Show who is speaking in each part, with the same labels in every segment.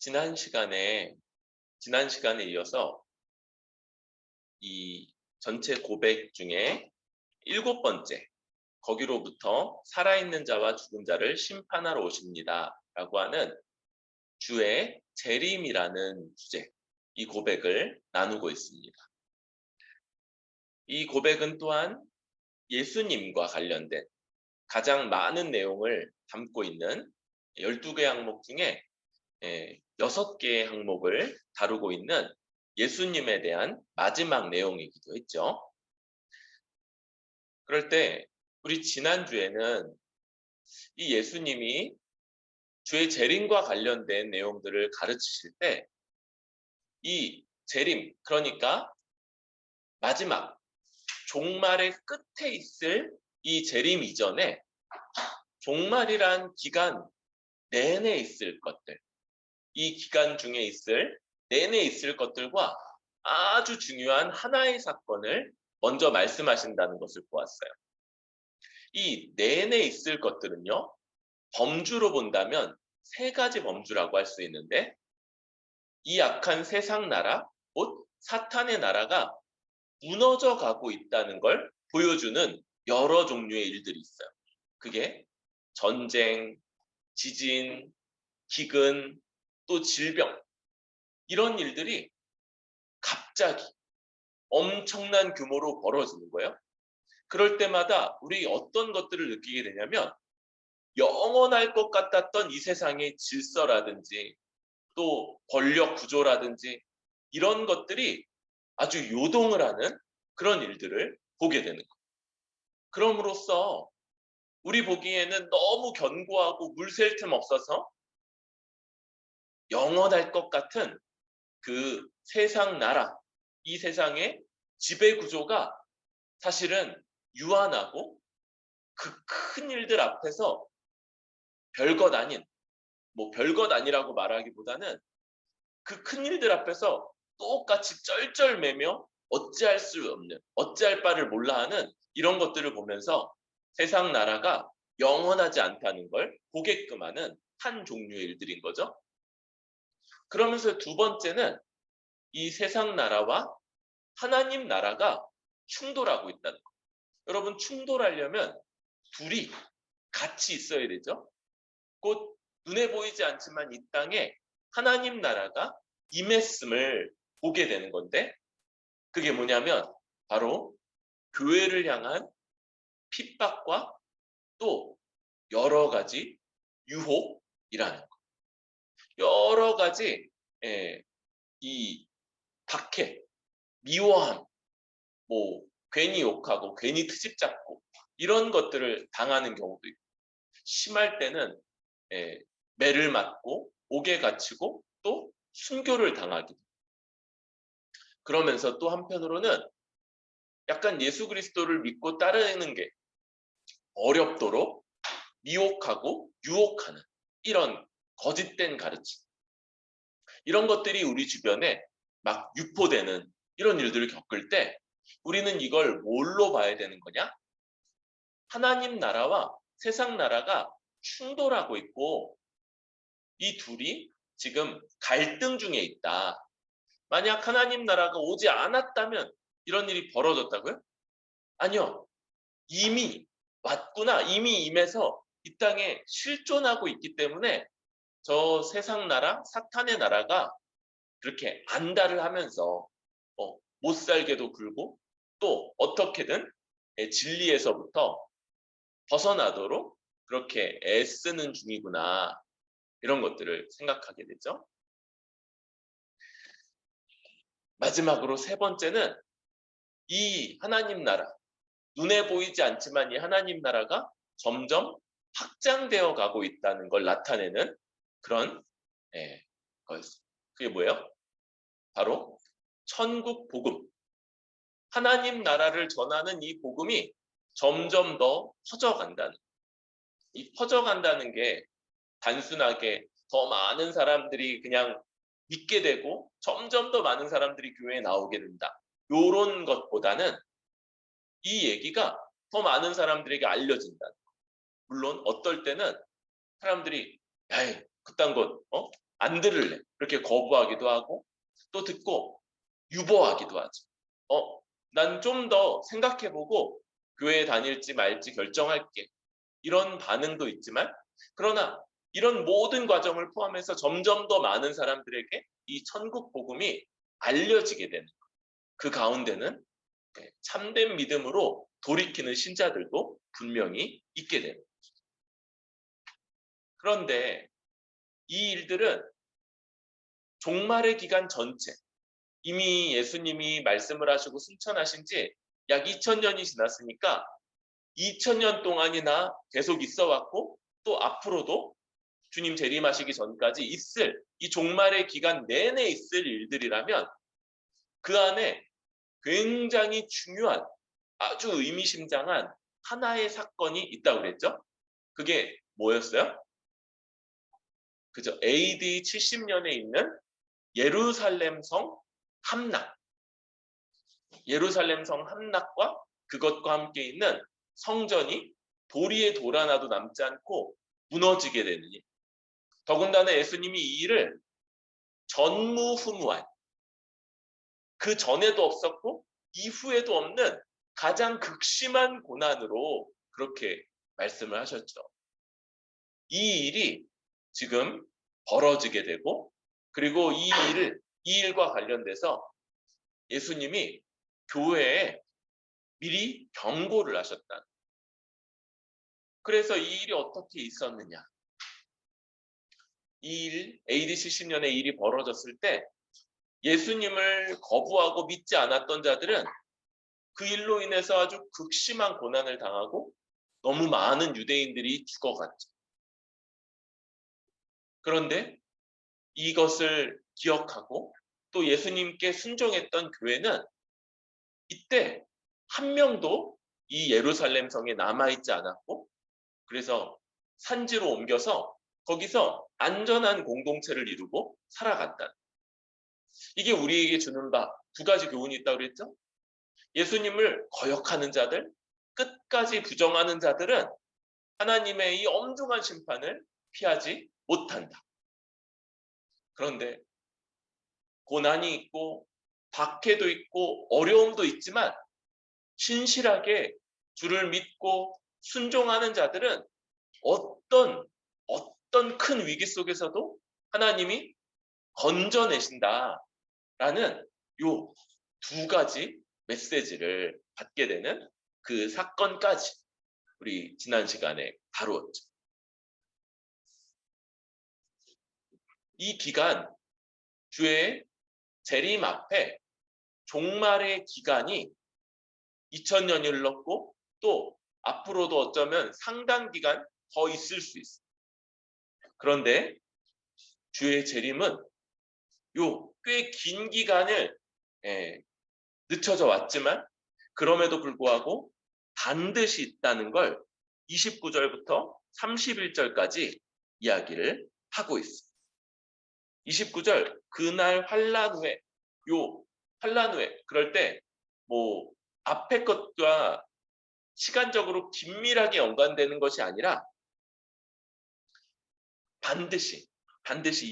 Speaker 1: 지난 시간에 지난 시간에 이어서 이 전체 고백 중에 일곱 번째, 거기로부터 살아있는 자와 죽은 자를 심판하러 오십니다 라고 하는 주의 재림이라는 주제, 이 고백을 나누고 있습니다. 이 고백은 또한 예수님과 관련된 가장 많은 내용을 담고 있는 12개 항목 중에 6개의 항목을 다루고 있는 예수님에 대한 마지막 내용이기도 했죠. 그럴 때 우리 지난주에는 이 예수님이 주의 재림과 관련된 내용들을 가르치실 때 이 재림, 그러니까 마지막 종말의 끝에 있을 이 재림 이전에 종말이란 기간 내내 있을 것들, 이 기간 중에 내내 있을 것들과 아주 중요한 하나의 사건을 먼저 말씀하신다는 것을 보았어요. 이 내내 있을 것들은요, 범주로 본다면 세 가지 범주라고 할 수 있는데, 이 악한 세상 나라, 곧 사탄의 나라가 무너져 가고 있다는 걸 보여주는 여러 종류의 일들이 있어요. 그게 전쟁, 지진, 기근, 또 질병, 이런 일들이 갑자기 엄청난 규모로 벌어지는 거예요. 그럴 때마다 우리 어떤 것들을 느끼게 되냐면, 영원할 것 같았던 이 세상의 질서라든지 또 권력 구조라든지 이런 것들이 아주 요동을 하는 그런 일들을 보게 되는 거예요. 그럼으로써 우리 보기에는 너무 견고하고 물샐 틈 없어서 영원할 것 같은 그 세상 나라, 이 세상의 지배 구조가 사실은 유한하고 그 큰 일들 앞에서 별것 아닌, 별것 아니라고 말하기보다는 그 큰 일들 앞에서 똑같이 쩔쩔매며 어찌할 수 없는, 어찌할 바를 몰라 하는 이런 것들을 보면서 세상 나라가 영원하지 않다는 걸 보게끔 하는 한 종류의 일들인 거죠. 그러면서 두 번째는 이 세상 나라와 하나님 나라가 충돌하고 있다는 거. 여러분, 충돌하려면 둘이 같이 있어야 되죠. 곧 눈에 보이지 않지만 이 땅에 하나님 나라가 임했음을 보게 되는 건데, 그게 뭐냐면 바로 교회를 향한 핍박과 또 여러 가지 유혹이라는 거. 여러 가지 이 박해, 미워함, 괜히 욕하고 괜히 트집 잡고 이런 것들을 당하는 경우도 있고, 심할 때는 매를 맞고 옥에 갇히고 또 순교를 당하기도. 그러면서 또 한편으로는 약간 예수 그리스도를 믿고 따르는 게 어렵도록 미혹하고 유혹하는 이런 거짓된 가르침, 이런 것들이 우리 주변에 막 유포되는 이런 일들을 겪을 때 우리는 이걸 뭘로 봐야 되는 거냐? 하나님 나라와 세상 나라가 충돌하고 있고 이 둘이 지금 갈등 중에 있다. 만약 하나님 나라가 오지 않았다면 이런 일이 벌어졌다고요? 아니요. 이미 왔구나. 이미 임해서 이 땅에 실존하고 있기 때문에 저 세상 나라, 사탄의 나라가 그렇게 안달을 하면서 못 살게도 굴고 또 어떻게든 진리에서부터 벗어나도록 그렇게 애쓰는 중이구나. 이런 것들을 생각하게 되죠. 마지막으로 세 번째는 이 하나님 나라, 눈에 보이지 않지만 이 하나님 나라가 점점 확장되어 가고 있다는 걸 나타내는 그런 거였어요. 그게 뭐예요? 바로 천국 복음. 하나님 나라를 전하는 이 복음이 점점 더 퍼져간다는, 이 퍼져간다는 게 단순하게 더 많은 사람들이 그냥 믿게 되고 점점 더 많은 사람들이 교회에 나오게 된다, 요런 것보다는 이 얘기가 더 많은 사람들에게 알려진다. 물론 어떨 때는 사람들이 야이 그딴 것 안 들을래. 그렇게 거부하기도 하고 또 듣고 유보하기도 하죠. 난 좀 더 생각해보고 교회에 다닐지 말지 결정할게. 이런 반응도 있지만 그러나 이런 모든 과정을 포함해서 점점 더 많은 사람들에게 이 천국 복음이 알려지게 되는 그 가운데는 참된 믿음으로 돌이키는 신자들도 분명히 있게 됩니다. 그런데 이 일들은 종말의 기간 전체, 이미 예수님이 말씀을 하시고 승천하신 지 약 2000년이 지났으니까 2000년 동안이나 계속 있어 왔고 또 앞으로도 주님 재림하시기 전까지 있을 이 종말의 기간 내내 있을 일들이라면 그 안에 굉장히 중요한 아주 의미심장한 하나의 사건이 있다고 그랬죠. 그게 뭐였어요? 그죠? AD 70년에 있는 예루살렘 성 함락. 예루살렘 성 함락과 그것과 함께 있는 성전이 도리에 돌아나도 남지 않고 무너지게 되는 일. 더군다나 예수님이 이 일을 전무후무한, 그 전에도 없었고 이후에도 없는 가장 극심한 고난으로 그렇게 말씀을 하셨죠. 이 일이 지금 벌어지게 되고 그리고 이 일과 관련돼서 예수님이 교회에 미리 경고를 하셨다. 그래서 이 일이 어떻게 있었느냐. 이 일, AD 70년에 일이 벌어졌을 때 예수님을 거부하고 믿지 않았던 자들은 그 일로 인해서 아주 극심한 고난을 당하고 너무 많은 유대인들이 죽어갔죠. 그런데 이것을 기억하고 또 예수님께 순종했던 교회는 이때 한 명도 이 예루살렘 성에 남아있지 않았고 그래서 산지로 옮겨서 거기서 안전한 공동체를 이루고 살아갔다. 이게 우리에게 주는 바 두 가지 교훈이 있다고 그랬죠? 예수님을 거역하는 자들, 끝까지 부정하는 자들은 하나님의 이 엄중한 심판을 피하지 못한다. 그런데 고난이 있고 박해도 있고 어려움도 있지만 신실하게 주를 믿고 순종하는 자들은 어떤 큰 위기 속에서도 하나님이 건져내신다라는 요 두 가지 메시지를 받게 되는 그 사건까지 우리 지난 시간에 다루었죠. 이 기간 주의 재림 앞에 종말의 기간이 2000년이 흘렀고 또 앞으로도 어쩌면 상당 기간 더 있을 수 있어요. 그런데 주의 재림은 요 꽤 긴 기간을 늦춰져 왔지만 그럼에도 불구하고 반드시 있다는 걸 29절부터 31절까지 이야기를 하고 있습니다. 29절 그날 환란 후에 요 환란 후에 그럴 때 뭐 앞에 것과 시간적으로 긴밀하게 연관되는 것이 아니라 반드시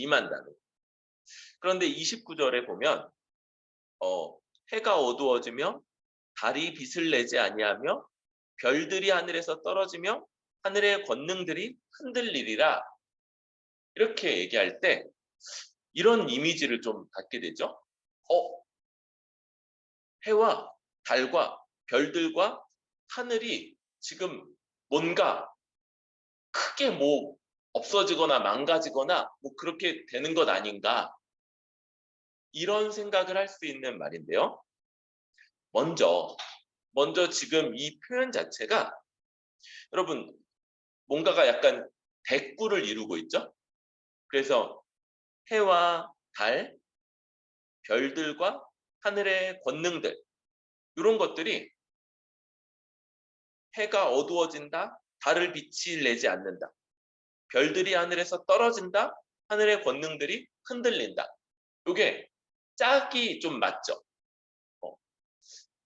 Speaker 1: 임한다는. 그런데 29절에 보면 해가 어두워지며 달이 빛을 내지 아니하며 별들이 하늘에서 떨어지며 하늘의 권능들이 흔들리리라 이렇게 얘기할 때 이런 이미지를 좀 갖게 되죠. 해와 달과 별들과 하늘이 지금 뭔가 크게 뭐 없어지거나 망가지거나 뭐 그렇게 되는 것 아닌가 이런 생각을 할 수 있는 말인데요. 먼저 지금 이 표현 자체가 여러분 뭔가가 약간 대꾸를 이루고 있죠. 그래서 해와 달, 별들과 하늘의 권능들 이런 것들이 해가 어두워진다, 달을 빛이 내지 않는다. 별들이 하늘에서 떨어진다, 하늘의 권능들이 흔들린다. 이게 짝이 좀 맞죠.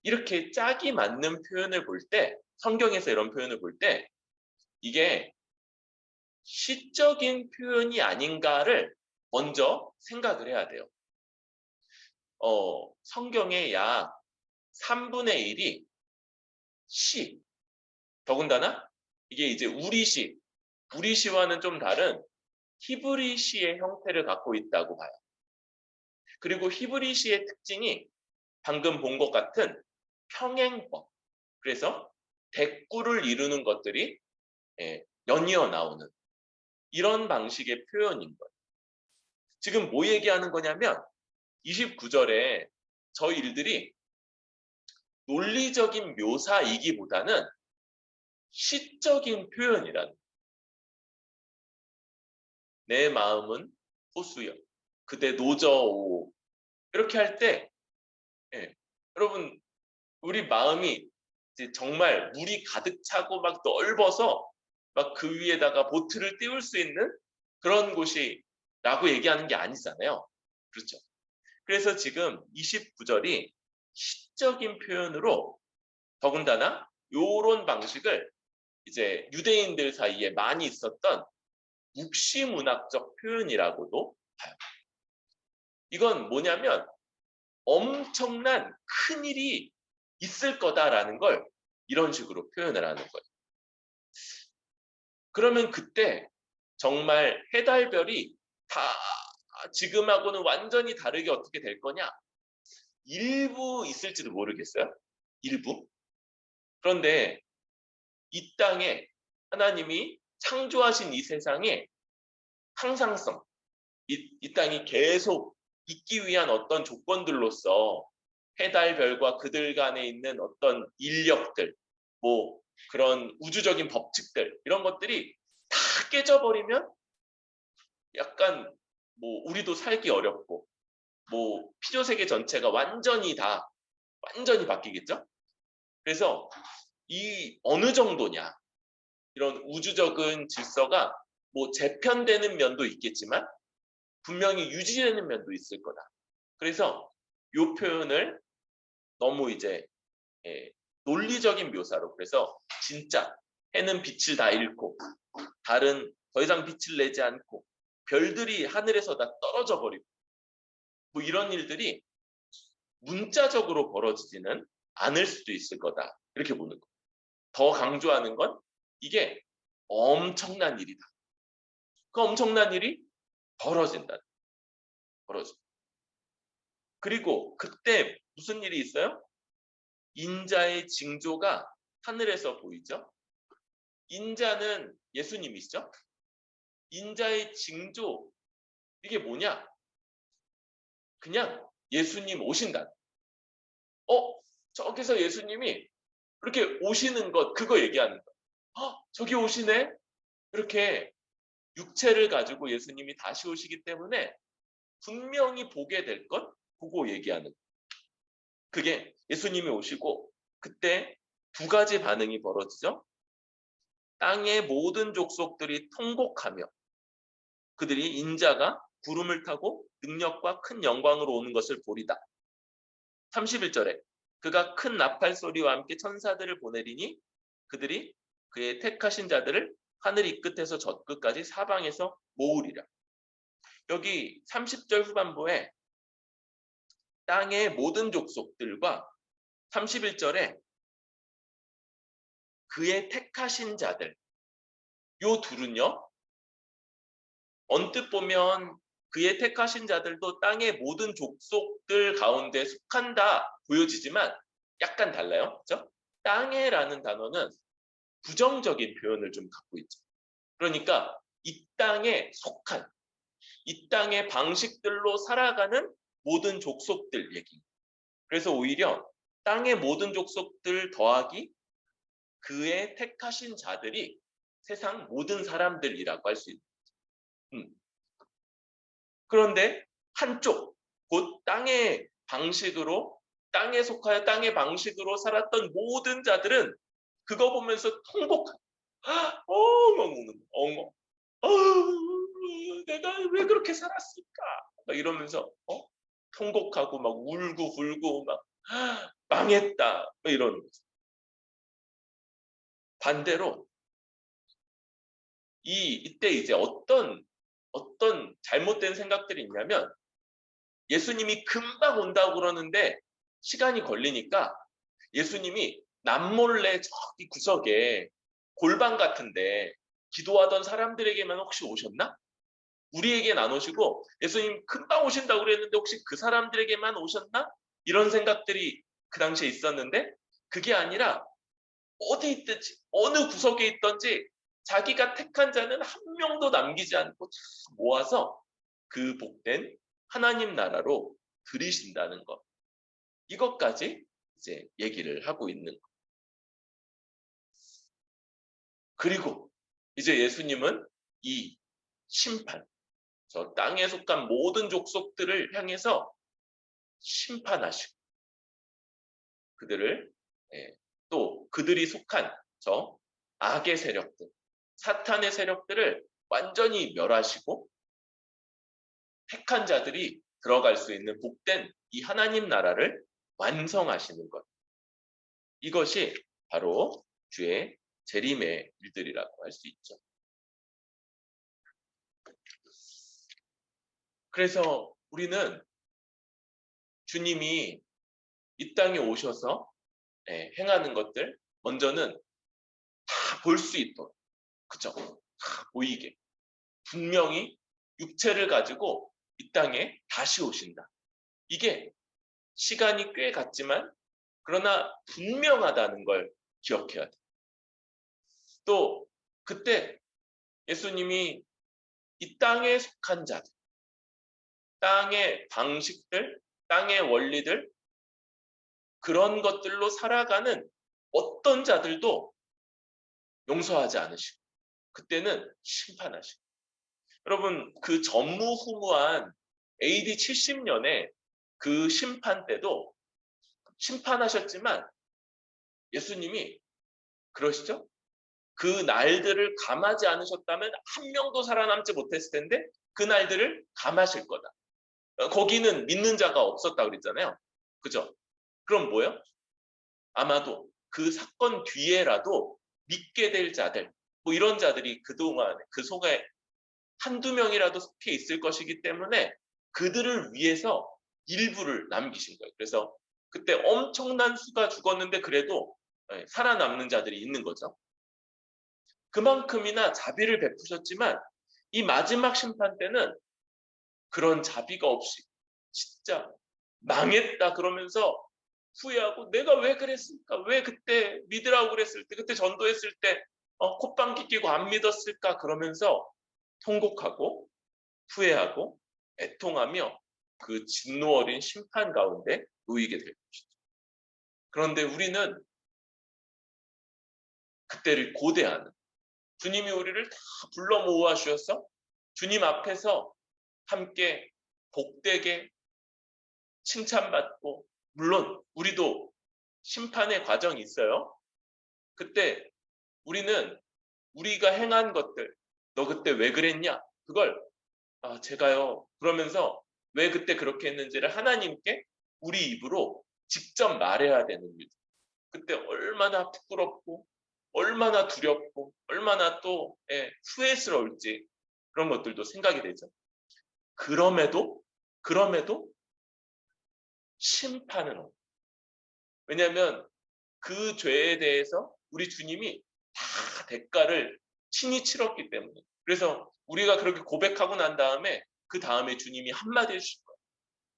Speaker 1: 이렇게 짝이 맞는 표현을 볼 때, 성경에서 이런 표현을 볼 때 이게 시적인 표현이 아닌가를 먼저 생각을 해야 돼요. 성경의 약 3분의 1이 시, 더군다나 이게 이제 우리 시와는 좀 다른 히브리 시의 형태를 갖고 있다고 봐요. 그리고 히브리 시의 특징이 방금 본 것 같은 평행법, 그래서 대꾸를 이루는 것들이 연이어 나오는 이런 방식의 표현인 거예요. 지금 뭐 얘기하는 거냐면 29절에 저 일들이 논리적인 묘사이기보다는 시적인 표현이라는, 내 마음은 호수여 그대 노저오, 이렇게 할 때 여러분 우리 마음이 이제 정말 물이 가득 차고 막 넓어서 막 그 위에다가 보트를 띄울 수 있는 그런 곳이라고 얘기하는 게 아니잖아요. 그렇죠? 그래서 지금 29절이 시적인 표현으로, 더군다나 요런 방식을 이제 유대인들 사이에 많이 있었던 묵시문학적 표현이라고도 봐요. 이건 뭐냐면 엄청난 큰일이 있을 거다라는 걸 이런 식으로 표현을 하는 거예요. 그러면 그때 정말 해달별이 다 지금하고는 완전히 다르게 어떻게 될 거냐? 일부 있을지도 모르겠어요. 일부. 그런데 이 땅에 하나님이 창조하신 이 세상에 항상성, 이 땅이 계속 있기 위한 어떤 조건들로서 해달별과 그들 간에 있는 어떤 인력들, 뭐 그런 우주적인 법칙들, 이런 것들이 다 깨져버리면 약간 뭐 우리도 살기 어렵고 뭐 필요세계 전체가 완전히 바뀌겠죠? 그래서 이 어느 정도냐, 이런 우주적인 질서가 뭐 재편되는 면도 있겠지만 분명히 유지되는 면도 있을 거다. 그래서 이 표현을 너무 이제 논리적인 묘사로, 그래서 진짜 해는 빛을 다 잃고 달은 더 이상 빛을 내지 않고 별들이 하늘에서 다 떨어져 버리고 뭐 이런 일들이 문자적으로 벌어지지는 않을 수도 있을 거다, 이렇게 보는 거예요. 더 강조하는 건 이게 엄청난 일이다. 그 엄청난 일이 벌어진다. 벌어져. 그리고 그때 무슨 일이 있어요? 인자의 징조가 하늘에서 보이죠? 인자는 예수님이시죠? 인자의 징조, 이게 뭐냐? 그냥 예수님 오신다. 저기서 예수님이 그렇게 오시는 것, 그거 얘기하는 거예요. 저기 오시네? 이렇게 육체를 가지고 예수님이 다시 오시기 때문에 분명히 보게 될 것, 그거 얘기하는 거예요. 그게 예수님이 오시고 그때 두 가지 반응이 벌어지죠. 땅의 모든 족속들이 통곡하며 그들이 인자가 구름을 타고 능력과 큰 영광으로 오는 것을 보리다. 31절에 그가 큰 나팔 소리와 함께 천사들을 보내리니 그들이 그의 택하신 자들을 하늘 이 끝에서 저 끝까지 사방에서 모으리라. 여기 30절 후반부에 땅의 모든 족속들과 31절에 그의 택하신 자들, 요 둘은요, 언뜻 보면 그의 택하신 자들도 땅의 모든 족속들 가운데 속한다 보여지지만 약간 달라요. 그렇죠? 땅에라는 단어는 부정적인 표현을 좀 갖고 있죠. 그러니까 이 땅에 속한, 이 땅의 방식들로 살아가는 모든 족속들 얘기. 그래서 오히려 땅의 모든 족속들 더하기 그의 택하신 자들이 세상 모든 사람들이라고 할 수 있는 거죠. 그런데 한쪽, 곧 땅의 방식으로, 땅에 속하여 땅의 방식으로 살았던 모든 자들은 그거 보면서 통곡, 엉엉 우는, 엉엉. 내가 왜 그렇게 살았을까? 막 이러면서 통곡하고 막 울고 불고 막 망했다, 막 이러는 거죠. 반대로 이때 이제 어떤 어떤 잘못된 생각들이 있냐면 예수님이 금방 온다고 그러는데 시간이 걸리니까 예수님이 남몰래 저기 구석에 골방 같은데 기도하던 사람들에게만 혹시 오셨나? 우리에겐 안 오시고 예수님 금방 오신다고 그랬는데 혹시 그 사람들에게만 오셨나? 이런 생각들이 그 당시에 있었는데 그게 아니라 어디 있든지 어느 구석에 있든지 자기가 택한 자는 한 명도 남기지 않고 다 모아서 그 복된 하나님 나라로 들이신다는 것. 이것까지 이제 얘기를 하고 있는 것. 그리고 이제 예수님은 이 심판, 저 땅에 속한 모든 족속들을 향해서 심판하시고 그들을 또 그들이 속한 저 악의 세력들, 사탄의 세력들을 완전히 멸하시고 택한 자들이 들어갈 수 있는 복된 이 하나님 나라를 완성하시는 것. 이것이 바로 주의 재림의 일들이라고 할 수 있죠. 그래서 우리는 주님이 이 땅에 오셔서 행하는 것들 먼저는 다 볼 수 있도록, 그죠? 다 보이게 분명히 육체를 가지고 이 땅에 다시 오신다. 이게 시간이 꽤 갔지만 그러나 분명하다는 걸 기억해야 돼. 또 그때 예수님이 이 땅에 속한 자들, 땅의 방식들, 땅의 원리들 그런 것들로 살아가는 어떤 자들도 용서하지 않으시고 그때는 심판하시고 여러분 그 전무후무한 AD 70년에 그 심판 때도 심판하셨지만 예수님이 그러시죠? 그 날들을 감하지 않으셨다면 한 명도 살아남지 못했을 텐데 그 날들을 감하실 거다. 거기는 믿는 자가 없었다 그랬잖아요. 그죠? 그럼 뭐예요? 아마도 그 사건 뒤에라도 믿게 될 자들, 뭐 이런 자들이 그동안 그 속에 한두 명이라도 속해 있을 것이기 때문에 그들을 위해서 일부를 남기신 거예요. 그래서 그때 엄청난 수가 죽었는데 그래도 살아남는 자들이 있는 거죠. 그만큼이나 자비를 베푸셨지만 이 마지막 심판 때는 그런 자비가 없이 진짜 망했다 그러면서 후회하고 내가 왜 그랬을까? 왜 그때 믿으라고 그랬을 때 그때 전도했을 때 콧방귀 끼고 안 믿었을까? 그러면서 통곡하고 후회하고 애통하며 그 진노 어린 심판 가운데 놓이게 될 것이죠. 그런데 우리는 그때를 고대하는 주님이 우리를 다 불러 모아 주셔서 주님 앞에서 함께 복되게 칭찬받고 물론 우리도 심판의 과정이 있어요. 그때 우리는 우리가 행한 것들 너 그때 왜 그랬냐? 그걸 제가요 그러면서 왜 그때 그렇게 했는지를 하나님께 우리 입으로 직접 말해야 되는 일. 그때 얼마나 부끄럽고 얼마나 두렵고 얼마나 또 후회스러울지 그런 것들도 생각이 되죠. 그럼에도 심판은 없어요. 왜냐하면 그 죄에 대해서 우리 주님이 다 대가를 친히 치렀기 때문에. 그래서 우리가 그렇게 고백하고 난 다음에 그 다음에 주님이 한마디 해주실 거예요.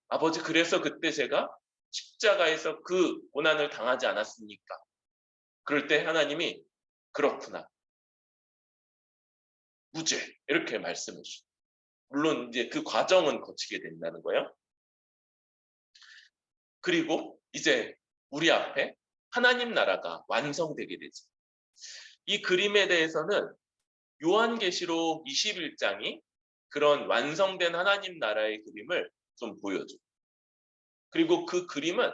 Speaker 1: 아버지 그래서 그때 제가 십자가에서 그 고난을 당하지 않았습니까? 그럴 때 하나님이 그렇구나. 무죄 이렇게 말씀해 주시죠. 물론 이제 그 과정은 거치게 된다는 거예요. 그리고 이제 우리 앞에 하나님 나라가 완성되게 되죠. 이 그림에 대해서는 요한계시록 21장이 그런 완성된 하나님 나라의 그림을 좀 보여줘. 그리고 그 그림은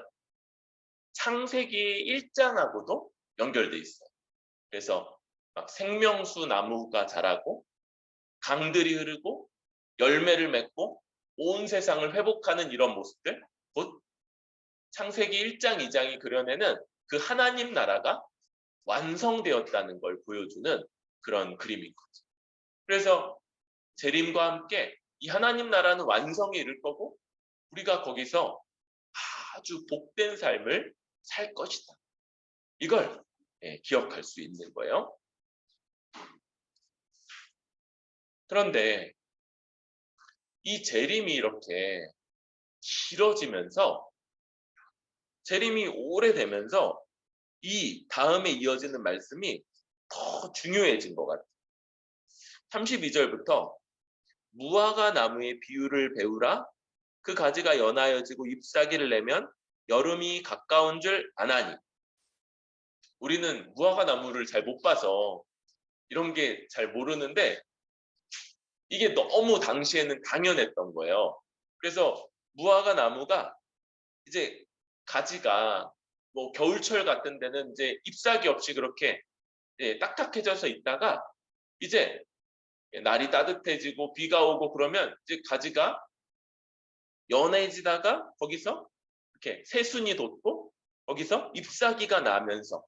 Speaker 1: 창세기 1장하고도 연결돼 있어요. 그래서 막 생명수 나무가 자라고 강들이 흐르고 열매를 맺고 온 세상을 회복하는 이런 모습들, 곧 창세기 1장, 2장이 그려내는 그 하나님 나라가 완성되었다는 걸 보여주는 그런 그림인 거죠. 그래서 재림과 함께 이 하나님 나라는 완성에 이를 거고 우리가 거기서 아주 복된 삶을 살 것이다. 이걸 기억할 수 있는 거예요. 그런데 이 재림이 이렇게 길어지면서 재림이 오래되면서 이 다음에 이어지는 말씀이 더 중요해진 것 같아요. 32절부터 무화과 나무의 비유를 배우라. 그 가지가 연하여지고 잎사귀를 내면 여름이 가까운 줄 아나니. 우리는 무화과 나무를 잘 못 봐서 이런 게 잘 모르는데 이게 너무 당시에는 당연했던 거예요. 그래서 무화과 나무가 이제 가지가 뭐 겨울철 같은 데는 이제 잎사귀 없이 그렇게 딱딱해져서 있다가 이제 날이 따뜻해지고 비가 오고 그러면 이제 가지가 연해지다가 거기서 이렇게 새순이 돋고 거기서 잎사귀가 나면서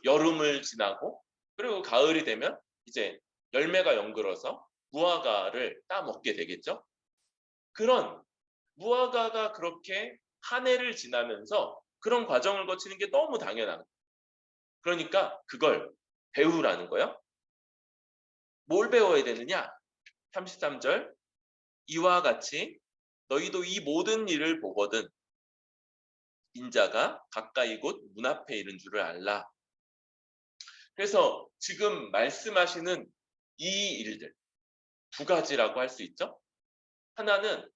Speaker 1: 여름을 지나고 그리고 가을이 되면 이제 열매가 연글어서 무화과를 따 먹게 되겠죠. 그런 무화과가 그렇게 한 해를 지나면서 그런 과정을 거치는 게 너무 당연한 거예요. 그러니까 그걸 배우라는 거예요. 뭘 배워야 되느냐? 33절 이와 같이 너희도 이 모든 일을 보거든 인자가 가까이 곧 문 앞에 이른 줄을 알라. 그래서 지금 말씀하시는 이 일들 두 가지라고 할 수 있죠. 하나는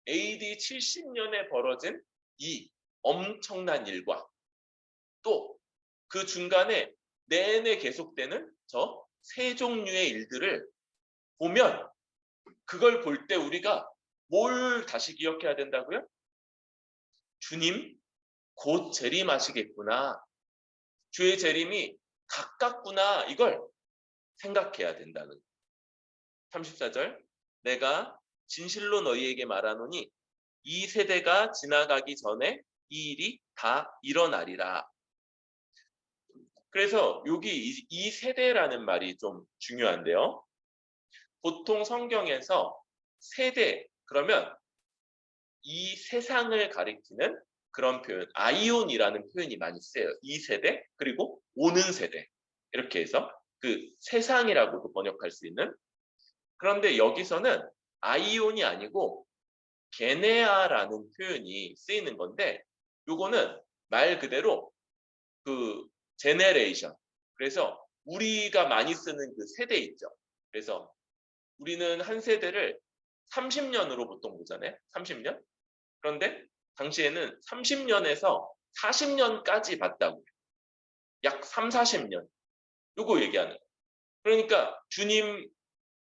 Speaker 1: AD 70년에 벌어진 이 엄청난 일과 또 그 중간에 내내 계속되는 저 세 종류의 일들을 보면 그걸 볼 때 우리가 뭘 다시 기억해야 된다고요? 주님 곧 재림하시겠구나. 주의 재림이 가깝구나. 이걸 생각해야 된다는 34절 내가 진실로 너희에게 말하노니 이 세대가 지나가기 전에 이 일이 다 일어나리라. 그래서 여기 이 세대라는 말이 좀 중요한데요. 보통 성경에서 세대 그러면 이 세상을 가리키는 그런 표현 아이온이라는 표현이 많이 쓰여요. 이 세대 그리고 오는 세대 이렇게 해서 그 세상이라고도 번역할 수 있는 그런데 여기서는 아이온이 아니고 게네아라는 표현이 쓰이는 건데 요거는 말 그대로 그 제네레이션 그래서 우리가 많이 쓰는 그 세대 있죠. 그래서 우리는 한 세대를 30년으로 보통 보잖아요. 30년. 그런데 당시에는 30년에서 40년까지 봤다고요. 약 3, 40년. 요거 얘기하는 거예요. 그러니까 주님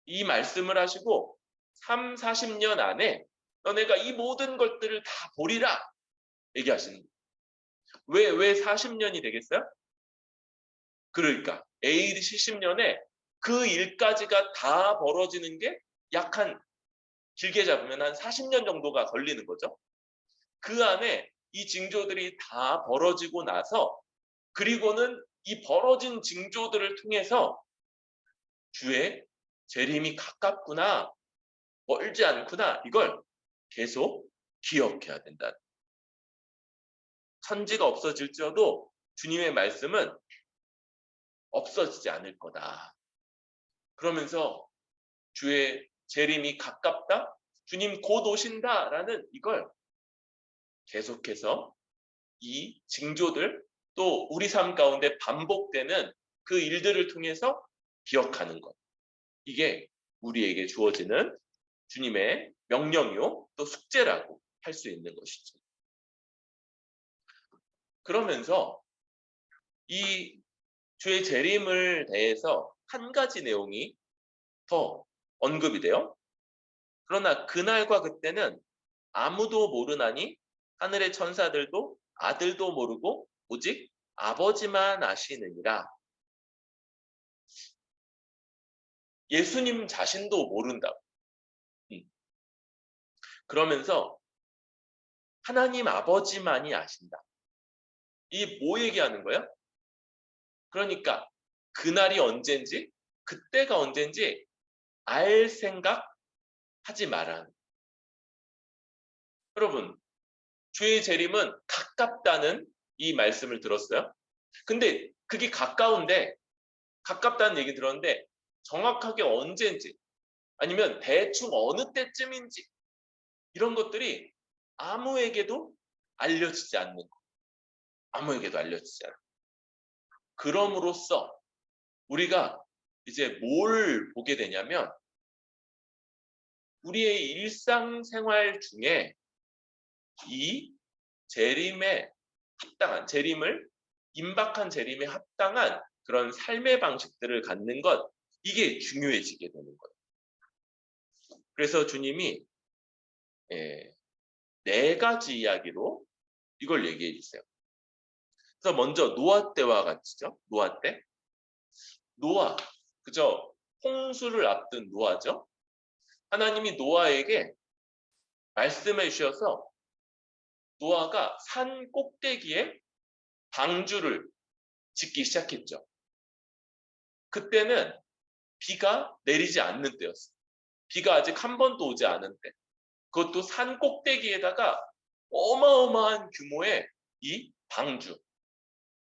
Speaker 1: 이 말씀을 하시고 3, 40년 안에 너네가 이 모든 것들을 다 보리라 얘기하시는 거예요. 왜 40년이 되겠어요? 그러니까 AD 70년에 그 일까지가 다 벌어지는 게 약 한 길게 잡으면 한 40년 정도가 걸리는 거죠. 그 안에 이 징조들이 다 벌어지고 나서 그리고는 이 벌어진 징조들을 통해서 주의 재림이 가깝구나, 멀지 않구나 이걸 계속 기억해야 된다. 천지가 없어질지어도 주님의 말씀은 없어지지 않을 거다. 그러면서 주의 재림이 가깝다, 주님 곧 오신다라는 이걸 계속해서 이 징조들 또 우리 삶 가운데 반복되는 그 일들을 통해서 기억하는 것. 이게 우리에게 주어지는 주님의 명령이요 또 숙제라고 할 수 있는 것이죠. 그러면서 이 주의 재림을 대해서 한 가지 내용이 더 언급이 돼요. 그러나 그날과 그때는 아무도 모르나니 하늘의 천사들도 아들도 모르고 오직 아버지만 아시느니라. 예수님 자신도 모른다고. 그러면서 하나님 아버지만이 아신다. 이 뭐 얘기하는 거야? 그러니까 그날이 언젠지 그때가 언젠지 알 생각 하지 마라. 여러분, 주의 재림은 가깝다는 이 말씀을 들었어요? 근데 그게 가깝다는 얘기 들었는데 정확하게 언제인지 아니면 대충 어느 때쯤인지 이런 것들이 아무에게도 알려지지 않는 거. 아무에게도 알려지지 않는 거. 그럼으로써 우리가 이제 뭘 보게 되냐면 우리의 일상생활 중에 이 재림에 합당한 임박한 재림에 합당한 그런 삶의 방식들을 갖는 것 이게 중요해지게 되는 거예요. 그래서 주님이 네 가지 이야기로 이걸 얘기해 주세요. 그래서 먼저 노아 때와 같이죠. 노아 때. 노아, 그죠? 홍수를 앞둔 노아죠. 하나님이 노아에게 말씀해 주셔서 노아가 산 꼭대기에 방주를 짓기 시작했죠. 그때는 비가 내리지 않는 때였어요. 비가 아직 한 번도 오지 않은 때. 그것도 산 꼭대기에다가 어마어마한 규모의 이 방주.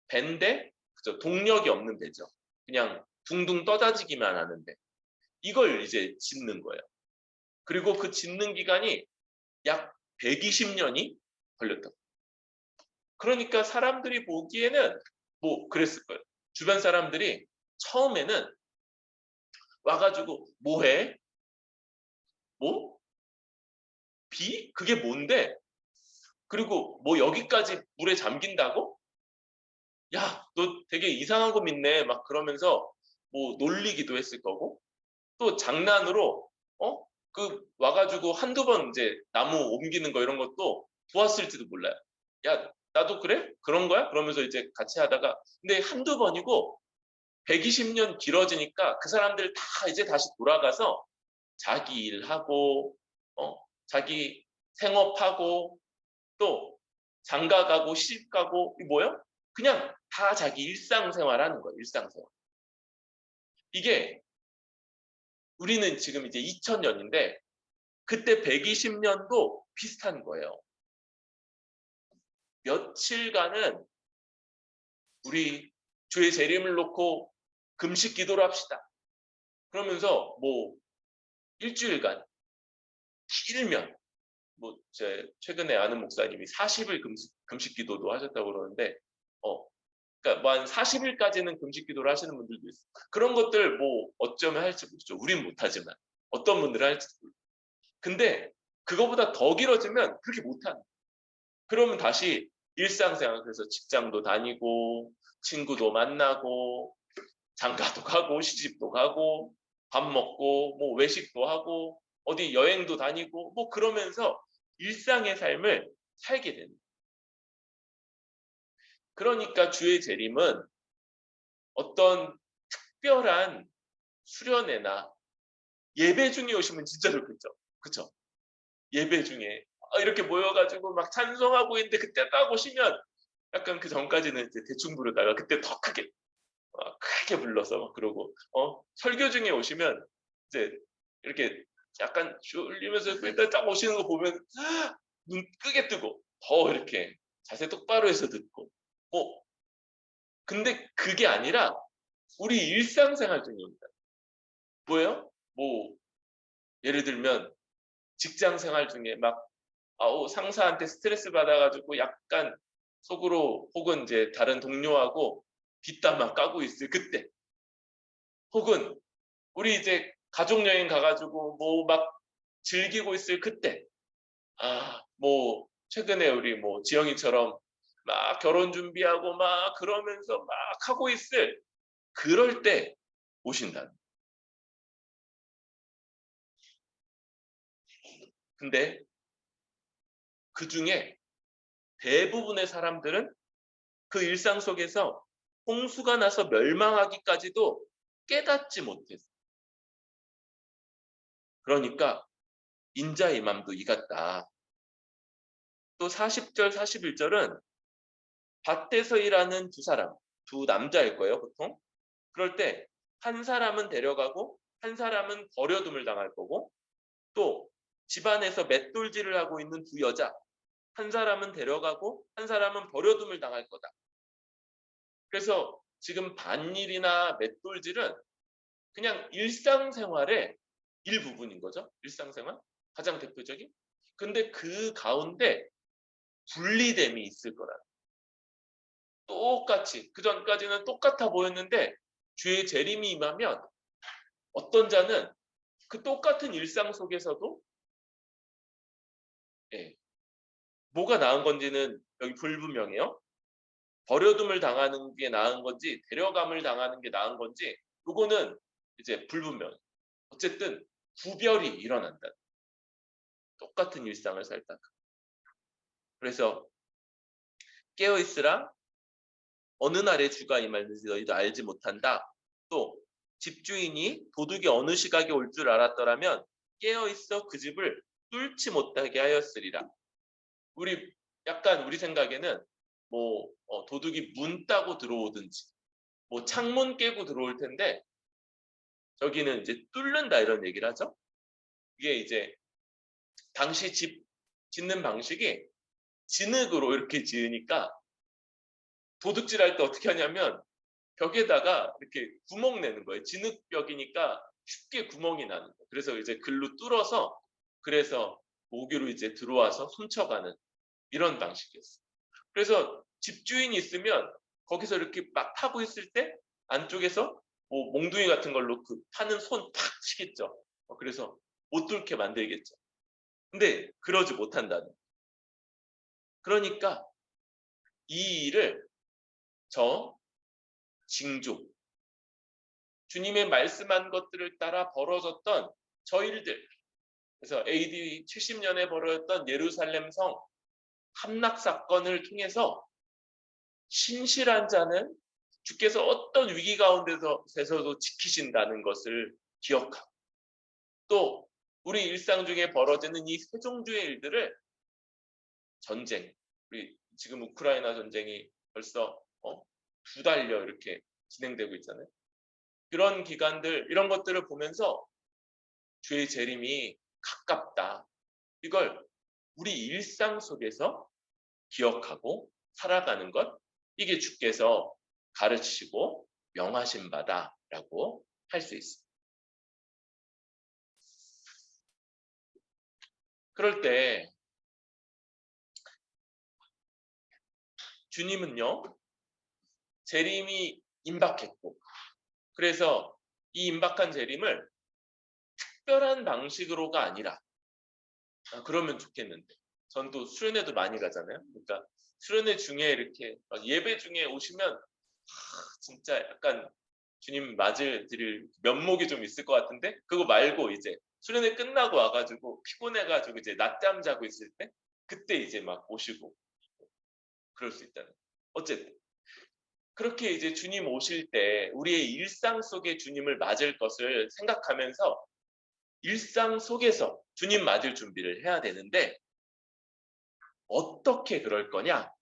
Speaker 1: 배인데, 그죠? 동력이 없는 배죠. 그냥 둥둥 떠다니기만 하는데. 이걸 이제 짓는 거예요. 그리고 그 짓는 기간이 약 120년이 걸렸다. 그러니까 사람들이 보기에는 뭐 그랬을 거예요. 주변 사람들이 처음에는 와가지고 뭐해? 뭐? 비? 그게 뭔데? 그리고 뭐 여기까지 물에 잠긴다고? 야, 너 되게 이상한 거 믿네. 막 그러면서 뭐 놀리기도 했을 거고 또 장난으로 그 와가지고 한두 번 이제 나무 옮기는 거 이런 것도 보았을지도 몰라요. 야, 나도 그래? 그런 거야? 그러면서 이제 같이 하다가 근데 한두 번이고 120년 길어지니까 그 사람들 다 이제 다시 돌아가서 자기 일하고 자기 생업하고 또 장가 가고 시집 가고 이 뭐야? 그냥 다 자기 일상생활 하는 거예요. 일상생활. 이게 우리는 지금 이제 2000년인데 그때 120년도 비슷한 거예요. 며칠간은 우리 주의 재림을 놓고 금식 기도를 합시다. 그러면서 뭐 일주일간 길면 뭐 제 최근에 아는 목사님이 40일 금식 기도도 하셨다고 그러는데 그러니까 뭐 한 40일까지는 금식 기도를 하시는 분들도 있어요. 그런 것들 뭐 어쩌면 할지 모르죠. 우린 못하지만 어떤 분들은 할지 모르죠. 근데 그거보다 더 길어지면 그렇게 못하는. 그러면 다시 일상생활 그래서 직장도 다니고 친구도 만나고 장가도 가고 시집도 가고 밥 먹고 뭐 외식도 하고 어디 여행도 다니고 뭐 그러면서 일상의 삶을 살게 됩니다. 그러니까 주의 재림은 어떤 특별한 수련회나 예배 중에 오시면 진짜 좋겠죠. 그렇죠? 예배 중에 이렇게 모여가지고 막 찬송하고 있는데 그때 딱 오시면 약간 그 전까지는 이제 대충 부르다가 그때 더 크게 불러서 막 그러고 설교 중에 오시면 이제 이렇게 약간 졸리면서 맨날 딱 오시는 거 보면 눈 크게 뜨고 더 이렇게 자세 똑바로 해서 듣고 근데 그게 아니라 우리 일상생활 중입니다. 뭐예요? 뭐 예를 들면 직장 생활 중에 막 상사한테 스트레스 받아가지고 약간 속으로 혹은 이제 다른 동료하고 뒷담 막 까고 있을 그때 혹은 우리 이제 가족 여행 가가지고 뭐 막 즐기고 있을 그때 뭐 최근에 우리 뭐 지영이처럼 막 결혼 준비하고 막 그러면서 막 하고 있을 그럴 때 오신다. 근데 그 중에 대부분의 사람들은 그 일상 속에서 홍수가 나서 멸망하기까지도 깨닫지 못했어. 그러니까 인자의 맘도 이 같다. 또 40절, 41절은 밭에서 일하는 두 남자일 거예요, 보통. 그럴 때 한 사람은 데려가고 한 사람은 버려둠을 당할 거고, 또 집안에서 맷돌질을 하고 있는 두 여자, 한 사람은 데려가고 한 사람은 버려둠을 당할 거다. 그래서 지금 반일이나 맷돌질은 그냥 일상생활의 일부분인 거죠. 일상생활 가장 대표적인. 근데 그 가운데 분리됨이 있을 거라. 똑같이 그 전까지는 똑같아 보였는데 주의 재림이 임하면 어떤 자는 그 똑같은 일상 속에서도 뭐가 나은 건지는 여기 불분명해요. 버려둠을 당하는 게 나은 건지 데려감을 당하는 게 나은 건지 그거는 이제 불분명. 어쨌든 구별이 일어난다. 똑같은 일상을 살다가. 그래서 깨어있으라 어느 날에 주가 임하는지 너희도 알지 못한다. 또 집주인이 도둑이 어느 시각에 올 줄 알았더라면 깨어있어 그 집을 뚫지 못하게 하였으리라. 약간 우리 생각에는 도둑이 문 따고 들어오든지 창문 깨고 들어올 텐데 저기는 이제 뚫는다 이런 얘기를 하죠. 이게 이제 당시 집 짓는 방식이 진흙으로 이렇게 지으니까 도둑질할 때 어떻게 하냐면 벽에다가 이렇게 구멍 내는 거예요. 진흙벽이니까 쉽게 구멍이 나는 거예요. 그래서 이제 글로 뚫어서 그래서 모기로 이제 들어와서 훔쳐가는 이런 방식이었어요. 그래서 집주인이 있으면 거기서 이렇게 막 파고 있을 때 안쪽에서 몽둥이 같은 걸로 그 파는 손 팍 치겠죠. 그래서 못 뚫게 만들겠죠. 근데 그러지 못한다는. 그러니까 이 일을 저 징조 주님의 말씀한 것들을 따라 벌어졌던 저 일들. 그래서 AD 70년에 벌어졌던 예루살렘 성 함락 사건을 통해서 신실한 자는 주께서 어떤 위기 가운데서도 지키신다는 것을 기억하고 또 우리 일상 중에 벌어지는 이 세종주의 일들을 전쟁, 우리 지금 우크라이나 전쟁이 벌써 2달여 이렇게 진행되고 있잖아요. 그런 기간들 이런 것들을 보면서 주의 재림이 가깝다. 이걸 우리 일상 속에서 기억하고 살아가는 것 이게 주께서 가르치시고 명하신 바다라고 할 수 있습니다. 그럴 때 주님은요 재림이 임박했고 그래서 이 임박한 재림을 특별한 방식으로가 아니라 그러면 좋겠는데 전 또 수련회도 많이 가잖아요. 그러니까 수련회 중에 이렇게 예배 중에 오시면 진짜 약간 주님 맞으실 면목이 좀 있을 것 같은데 그거 말고 이제 수련회 끝나고 와가지고 피곤해가지고 이제 낮잠 자고 있을 때 그때 이제 막 오시고 그럴 수 있다는. 어쨌든 그렇게 이제 주님 오실 때 우리의 일상 속에 주님을 맞을 것을 생각하면서 일상 속에서 주님 맞을 준비를 해야 되는데 어떻게 그럴 거냐?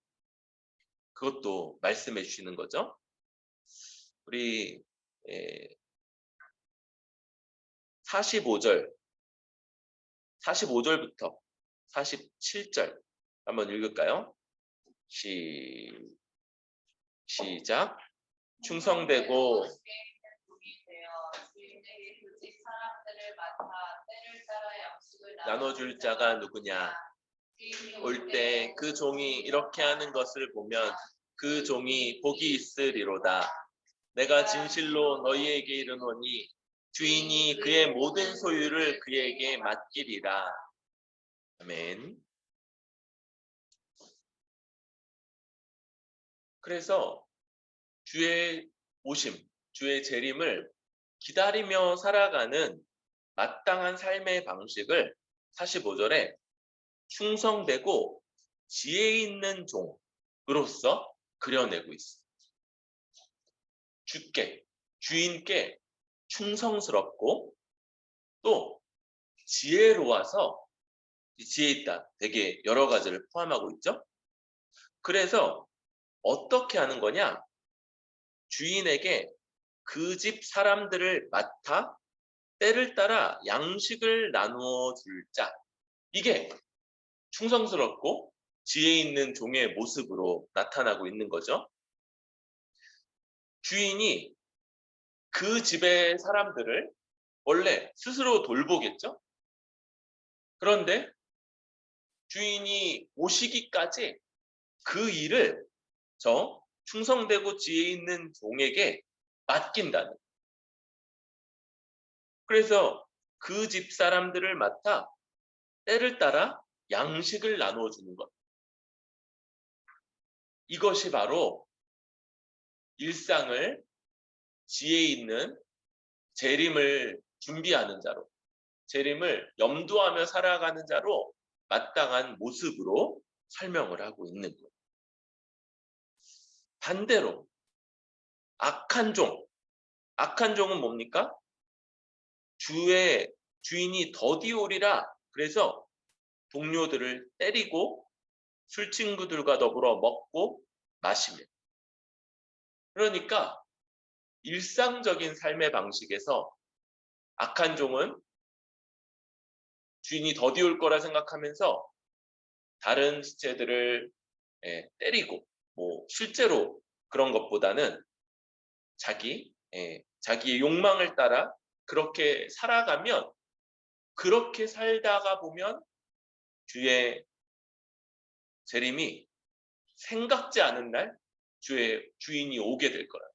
Speaker 1: 그것도 말씀해 주시는 거죠. 우리 45절, 45절부터 47절 한번 읽을까요? 시작. 충성되고 나눠줄 자가 누구냐? 올 때 그 종이 이렇게 하는 것을 보면 그 종이 복이 있으리로다. 내가 진실로 너희에게 이르노니 주인이 그의 모든 소유를 그에게 맡기리라. 아멘. 그래서 주의 오심, 주의 재림을 기다리며 살아가는 마땅한 삶의 방식을 45절에 충성되고 지혜 있는 종으로서 그려내고 있습니다. 주인께 충성스럽고 또 지혜로워서 지혜 있다. 되게 여러 가지를 포함하고 있죠. 그래서 어떻게 하는 거냐? 주인에게 그 집 사람들을 맡아 때를 따라 양식을 나누어 줄 자. 이게 충성스럽고 지혜 있는 종의 모습으로 나타나고 있는 거죠. 주인이 그 집의 사람들을 원래 스스로 돌보겠죠. 그런데 주인이 오시기까지 그 일을 저 충성되고 지혜 있는 종에게 맡긴다는. 그래서 그 집 사람들을 맡아 때를 따라 양식을 나누어 주는 것. 이것이 바로 일상을 지혜 있는 재림을 준비하는 자로, 재림을 염두하며 살아가는 자로 마땅한 모습으로 설명을 하고 있는 거예요. 반대로 악한 종은 뭡니까? 주인이 더디오리라 그래서 동료들을 때리고 술 친구들과 더불어 먹고 마시며. 그러니까 일상적인 삶의 방식에서 악한 종은 주인이 더디올 거라 생각하면서 다른 지체들을 때리고 실제로 그런 것보다는 자기의 욕망을 따라 그렇게 살아가면, 그렇게 살다가 보면 주의 재림이 생각지 않은 날 주의 주인이 오게 될 거라.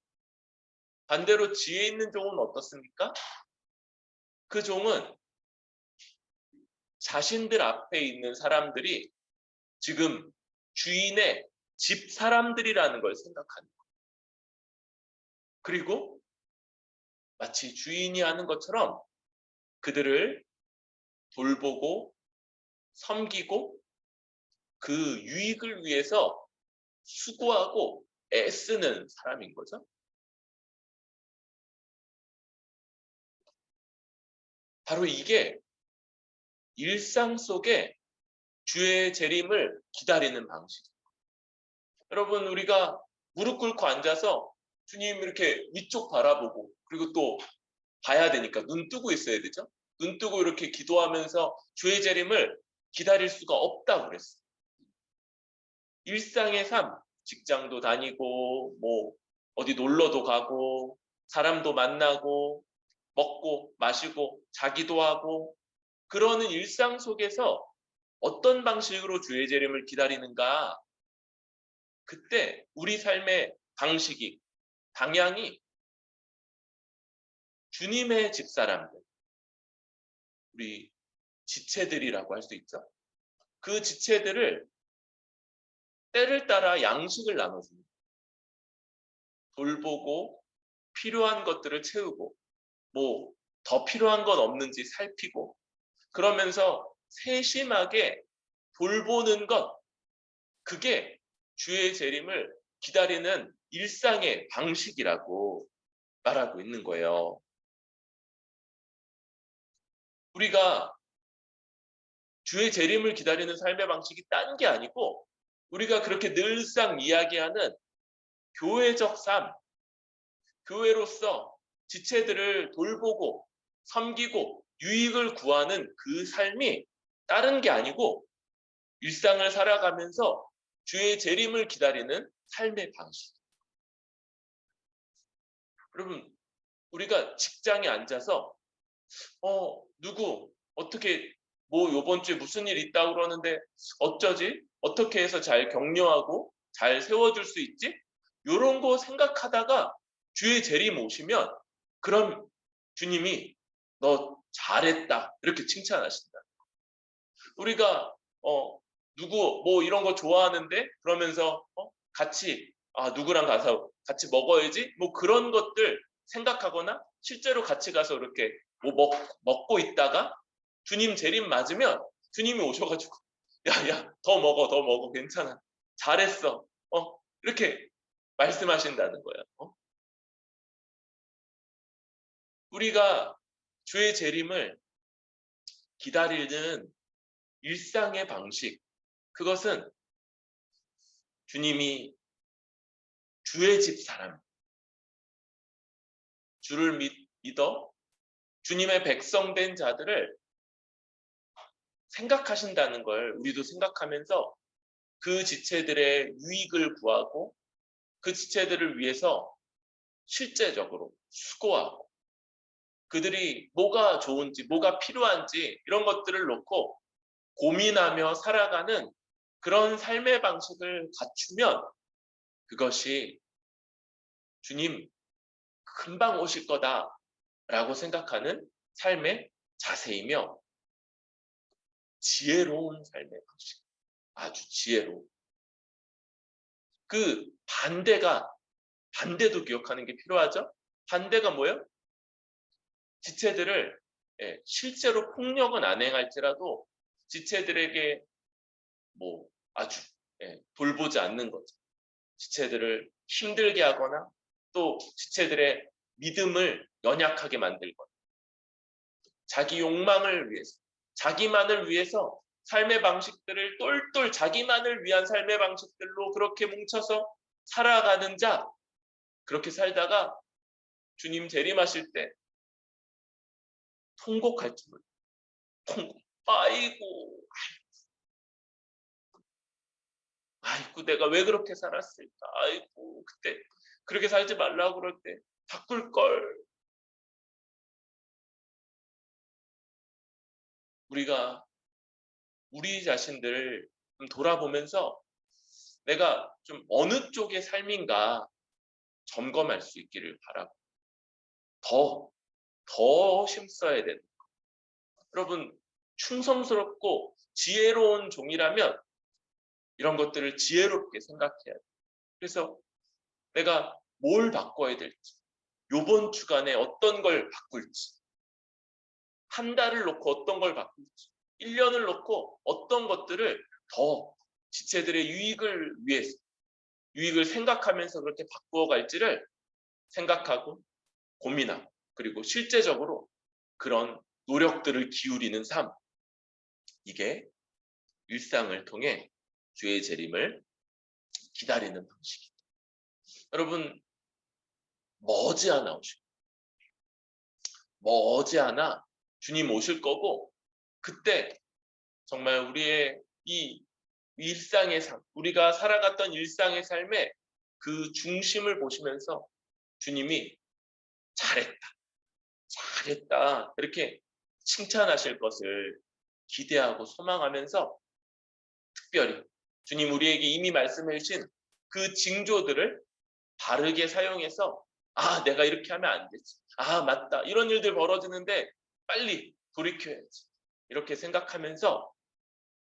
Speaker 1: 반대로 지혜 있는 종은 어떻습니까? 그 종은 자신들 앞에 있는 사람들이 지금 주인의 집 사람들이라는 걸 생각하는 거예요. 그리고 마치 주인이 하는 것처럼 그들을 돌보고 섬기고 그 유익을 위해서 수고하고 애쓰는 사람인 거죠. 바로 이게 일상 속에 주의 재림을 기다리는 방식이에요. 여러분, 우리가 무릎 꿇고 앉아서 주님 이렇게 위쪽 바라보고, 그리고 또 봐야 되니까 눈 뜨고 있어야 되죠. 눈 뜨고 이렇게 기도하면서 주의 재림을 기다릴 수가 없다고 그랬어요. 일상의 삶, 직장도 다니고 어디 놀러도 가고 사람도 만나고 먹고 마시고 자기도 하고 그러는 일상 속에서 어떤 방식으로 주의 재림을 기다리는가? 그때 우리 삶의 방식이, 방향이 주님의 집사람들, 우리 지체들이라고 할 수 있죠. 그 지체들을 때를 따라 양식을 나눠줍니다. 돌보고 필요한 것들을 채우고 더 필요한 건 없는지 살피고 그러면서 세심하게 돌보는 것, 그게 주의 재림을 기다리는 일상의 방식이라고 말하고 있는 거예요. 우리가 주의 재림을 기다리는 삶의 방식이 딴 게 아니고 우리가 그렇게 늘상 이야기하는 교회적 삶, 교회로서 지체들을 돌보고 섬기고 유익을 구하는 그 삶이 다른 게 아니고 일상을 살아가면서 주의 재림을 기다리는 삶의 방식. 여러분, 우리가 직장에 앉아서 누구 어떻게 요번 주에 무슨 일 있다고 그러는데 어쩌지? 어떻게 해서 잘 격려하고 잘 세워줄 수 있지? 이런 거 생각하다가 주의 재림 오시면 그럼 주님이 너 잘했다 이렇게 칭찬하신다. 우리가 누구 이런 거 좋아하는데 그러면서 같이 누구랑 가서 같이 먹어야지 그런 것들 생각하거나 실제로 같이 가서 이렇게 먹고 있다가 주님 재림 맞으면 주님이 오셔가지고 야야 더 먹어 괜찮아 잘했어 이렇게 말씀하신다는 거예요. 우리가 주의 재림을 기다리는 일상의 방식, 그것은 주님이 주의 집 사람, 주를 믿어 주님의 백성된 자들을 생각하신다는 걸 우리도 생각하면서 그 지체들의 유익을 구하고 그 지체들을 위해서 실제적으로 수고하고 그들이 뭐가 좋은지 뭐가 필요한지 이런 것들을 놓고 고민하며 살아가는 그런 삶의 방식을 갖추면 그것이 주님 금방 오실 거다라고 생각하는 삶의 자세이며 지혜로운 삶의 방식. 아주 지혜로운. 그 반대도 기억하는 게 필요하죠. 반대가 뭐예요? 지체들을 실제로 폭력은 안 행할지라도 지체들에게 뭐 아주 돌보지 않는 거죠. 지체들을 힘들게 하거나 또 지체들의 믿음을 연약하게 만들거나 자기 욕망을 위해서 자기만을 위해서 삶의 방식들을 똘똘 자기만을 위한 삶의 방식들로 그렇게 뭉쳐서 살아가는 자 그렇게 살다가 주님 재림하실 때 통곡할 줄 몰라요. 통곡. 아이고 내가 왜 그렇게 살았을까. 아이고 그때 그렇게 살지 말라고 그럴 때 바꿀 걸. 우리가 우리 자신들을 좀 돌아보면서 내가 좀 어느 쪽의 삶인가 점검할 수 있기를 바라고 더 힘써야 되는 여러분 충성스럽고 지혜로운 종이라면 이런 것들을 지혜롭게 생각해야 돼요. 그래서 내가 뭘 바꿔야 될지 요번 주간에 어떤 걸 바꿀지 한 달을 놓고 어떤 걸 바꿀지 1년을 놓고 어떤 것들을 더 지체들의 유익을 위해서 유익을 생각하면서 그렇게 바꾸어 갈지를 생각하고 고민하고 그리고 실제적으로 그런 노력들을 기울이는 삶 이게 일상을 통해 주의 재림을 기다리는 방식입니다. 여러분 머지않아 오십니다. 머지않아 주님 오실 거고 그때 정말 우리의 이 일상의 삶, 우리가 살아갔던 일상의 삶의 그 중심을 보시면서 주님이 잘했다 이렇게 칭찬하실 것을 기대하고 소망하면서 특별히 주님 우리에게 이미 말씀해 주신 그 징조들을 바르게 사용해서 아 내가 이렇게 하면 안 되지. 아 맞다. 이런 일들 벌어지는데 빨리 돌이켜야지. 이렇게 생각하면서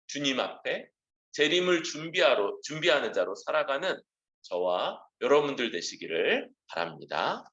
Speaker 1: 주님 앞에 재림을 준비하는 자로 살아가는 저와 여러분들 되시기를 바랍니다.